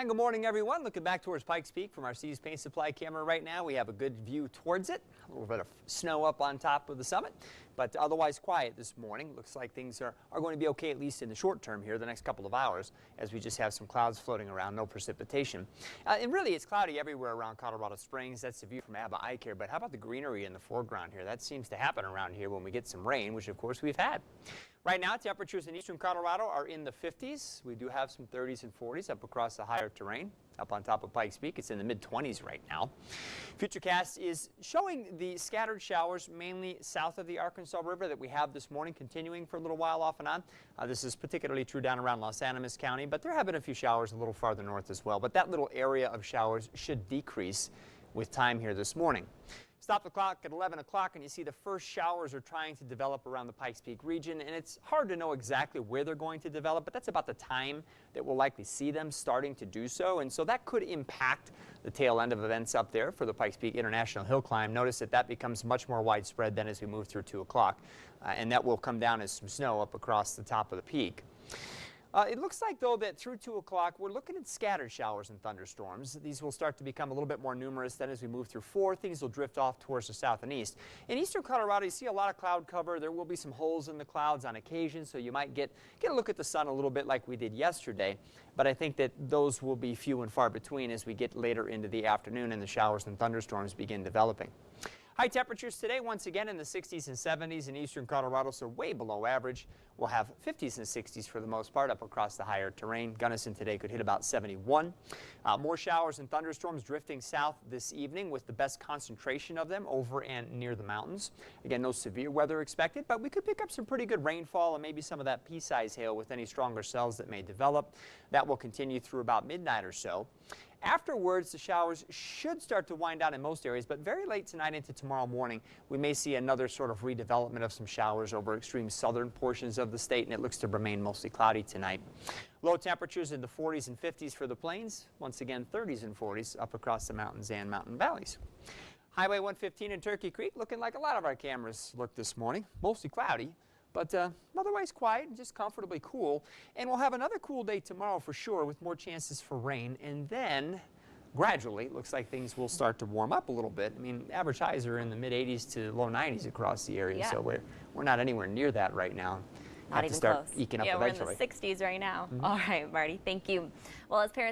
And good morning, everyone. Looking back towards Pikes Peak from our Seas Paint Supply camera right now. We have a good view towards it. A little bit of snow up on top of the summit, but otherwise quiet this morning. Looks like things are going to be okay, at least in the short term here, the next couple of hours, as we just have some clouds floating around, no precipitation. And really, it's cloudy everywhere around Colorado Springs. That's the view from AECAST. But how about the greenery in the foreground here? That seems to happen around here when we get some rain, which of course we've had. Right now, temperatures in eastern Colorado are in the 50s. We do have some 30s and 40s up across the higher terrain. Up on top of Pikes Peak, it's in the mid-20s right now. FUTURECAST is showing the scattered showers mainly south of the Arkansas River that we have this morning, continuing for a little while off and on. This is particularly true down around Los Animas County, but there have been a few showers a little farther north as well. But that little area of showers should decrease with time here this morning. Stop the clock at 11 o'clock and you see the first showers are trying to develop around the Pikes Peak region, and it's hard to know exactly where they're going to develop, but that's about the time that we'll likely see them starting to do so, and so that could impact the tail end of events up there for the Pikes Peak International Hill Climb. Notice that that becomes much more widespread then as we move through 2 o'clock, and that will come down as some snow up across the top of the peak. It looks like, though, that through 2 o'clock, we're looking at scattered showers and thunderstorms. These will start to become a little bit more numerous. Then as we move through 4, things will drift off towards the south and east. In eastern Colorado, you see a lot of cloud cover. There will be some holes in the clouds on occasion, so you might get a look at the sun a little bit like we did yesterday. But I think that those will be few and far between as we get later into the afternoon and the showers and thunderstorms begin developing. High temperatures today, once again in the 60s and 70s in eastern Colorado, so way below average. We'll have 50s and 60s for the most part up across the higher terrain. Gunnison today could hit about 71. More showers and thunderstorms drifting south this evening with the best concentration of them over and near the mountains. Again, no severe weather expected, but we could pick up some pretty good rainfall and maybe some of that pea-sized hail with any stronger cells that may develop. That will continue through about midnight or so. Afterwards, the showers should start to wind down in most areas, but very late tonight into tomorrow morning, we may see another sort of redevelopment of some showers over extreme southern portions of the state, and it looks to remain mostly cloudy tonight. Low temperatures in the 40s and 50s for the plains. Once again, 30s and 40s up across the mountains and mountain valleys. Highway 115 in Turkey Creek looking like a lot of our cameras looked this morning, mostly cloudy. But otherwise quiet and just comfortably cool. And we'll have another cool day tomorrow for sure with more chances for rain. And then gradually it looks like things will start to warm up a little bit. I mean, average highs are in the mid-80s to low 90s across the area. Yeah. So we're not anywhere near that right now. Not even close. Eking up yeah, eventually. We're in the 60s right now. All right, Marty, thank you. Well, as parents